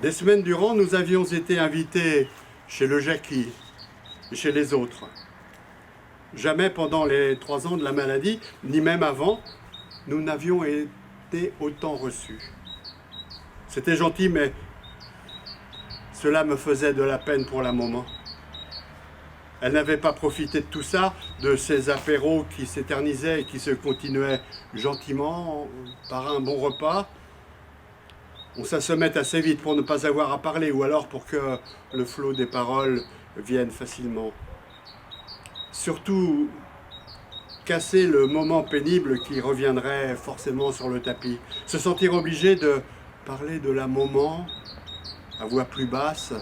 Des semaines durant, nous avions été invités chez le Jackie et chez les autres. Jamais pendant les 3 ans de la maladie, ni même avant, nous n'avions été autant reçus. C'était gentil, mais cela me faisait de la peine pour la maman. Elle n'avait pas profité de tout ça, de ces apéros qui s'éternisaient et qui se continuaient gentiment par un bon repas. On s'assommait assez vite pour ne pas avoir à parler ou alors pour que le flot des paroles vienne facilement. Surtout, casser le moment pénible qui reviendrait forcément sur le tapis. Se sentir obligé de parler de la maman à voix plus basse.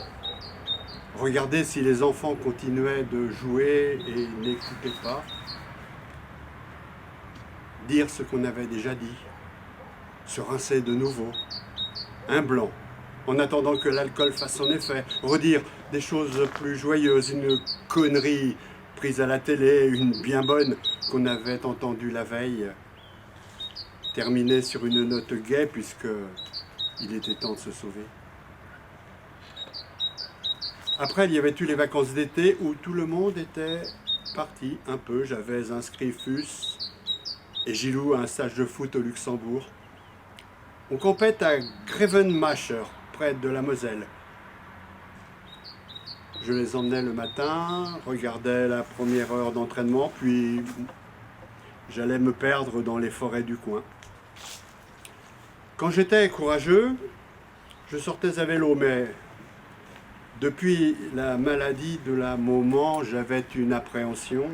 Regarder si les enfants continuaient de jouer et n'écoutaient pas. Dire ce qu'on avait déjà dit. Se rincer de nouveau. Un blanc, en attendant que l'alcool fasse son effet. Redire des choses plus joyeuses, une connerie prise à la télé, une bien bonne qu'on avait entendue la veille. Terminer sur une note gaie puisque il était temps de se sauver. Après, il y avait eu les vacances d'été où tout le monde était parti un peu. J'avais inscrit FUS et Gilou à un stage de foot au Luxembourg. On compète à Grevenmacher, près de la Moselle. Je les emmenais le matin, regardais la première heure d'entraînement, puis j'allais me perdre dans les forêts du coin. Quand j'étais courageux, je sortais à vélo, mais depuis la maladie de la maman, j'avais une appréhension.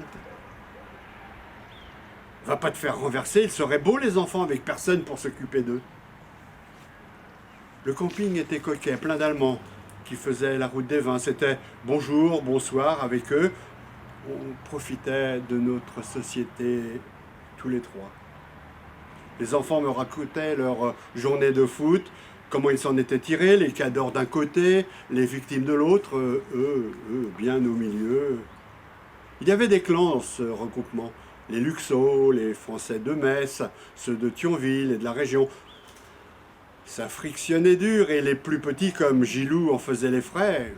Va pas te faire renverser, il serait beau les enfants avec personne pour s'occuper d'eux. Le camping était coquet, plein d'Allemands qui faisaient la route des vins. C'était bonjour, bonsoir avec eux. On profitait de notre société tous les trois. Les enfants me racontaient leur journée de foot, comment ils s'en étaient tirés, les cadors d'un côté, les victimes de l'autre, eux, bien au milieu. Il y avait des clans dans ce regroupement. Les Luxos, les Français de Metz, ceux de Thionville et de la région. Ça frictionnait dur et les plus petits comme Gilou en faisaient les frais.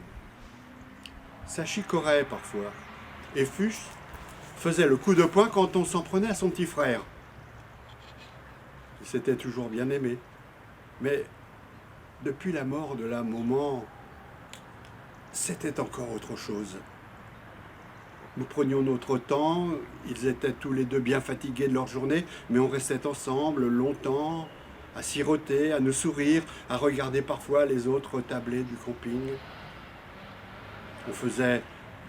Ça chicorait parfois. Et Fuchs faisait le coup de poing quand on s'en prenait à son petit frère. Il s'était toujours bien aimé. Mais depuis la mort de la maman, c'était encore autre chose. Nous prenions notre temps, ils étaient tous les deux bien fatigués de leur journée, mais on restait ensemble longtemps, à siroter, à nous sourire, à regarder parfois les autres tablés du camping. On faisait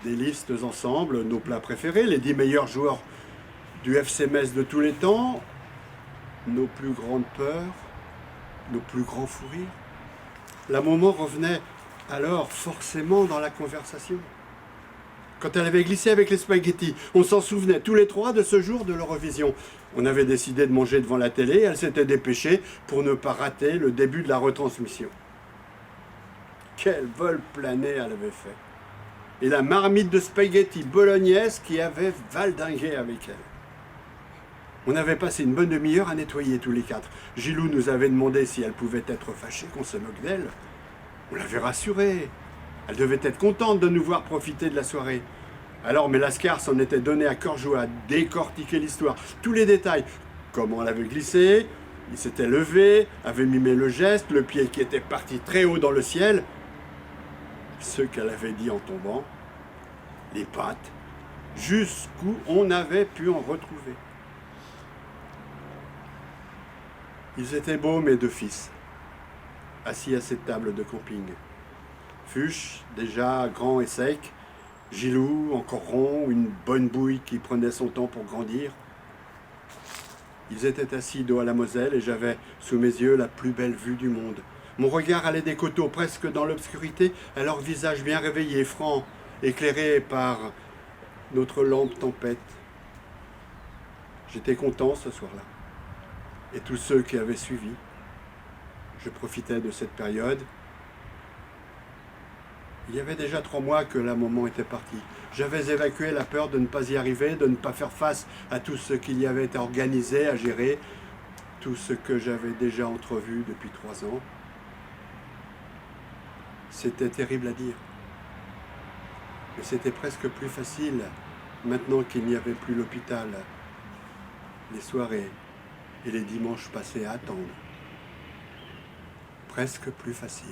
des listes ensemble, nos plats préférés, les 10 meilleurs joueurs du FC Metz de tous les temps, nos plus grandes peurs, nos plus grands fous rires. La maman revenait alors forcément dans la conversation. Quand elle avait glissé avec les spaghettis, on s'en souvenait tous les trois de ce jour de l'Eurovision. On avait décidé de manger devant la télé, elle s'était dépêchée pour ne pas rater le début de la retransmission. Quel vol plané elle avait fait! Et la marmite de spaghettis bolognaise qui avait valdingué avec elle. On avait passé une bonne demi-heure à nettoyer tous les quatre. Gilou nous avait demandé si elle pouvait être fâchée qu'on se moque d'elle. On l'avait rassurée. Elle devait être contente de nous voir profiter de la soirée. Alors Mélascar s'en était donné à cœur joie à décortiquer l'histoire, tous les détails. Comment elle avait glissé, il s'était levé, avait mimé le geste, le pied qui était parti très haut dans le ciel. Ce qu'elle avait dit en tombant, les pattes, jusqu'où on avait pu en retrouver. Ils étaient beaux, mes deux fils, assis à cette table de camping. Fuchs, déjà grand et sec, Gilou, encore rond, une bonne bouille qui prenait son temps pour grandir. Ils étaient assis dos à la Moselle et j'avais sous mes yeux la plus belle vue du monde. Mon regard allait des coteaux presque dans l'obscurité à leur visage bien réveillé, franc, éclairé par notre lampe tempête. J'étais content ce soir-là. Et tous ceux qui avaient suivi. Je profitais de cette période. Il y avait déjà 3 mois que la maman était partie. J'avais évacué la peur de ne pas y arriver, de ne pas faire face à tout ce qu'il y avait à organiser, à gérer, tout ce que j'avais déjà entrevu depuis 3 ans. C'était terrible à dire. Mais c'était presque plus facile, maintenant qu'il n'y avait plus l'hôpital, les soirées et les dimanches passés à attendre. Presque plus facile.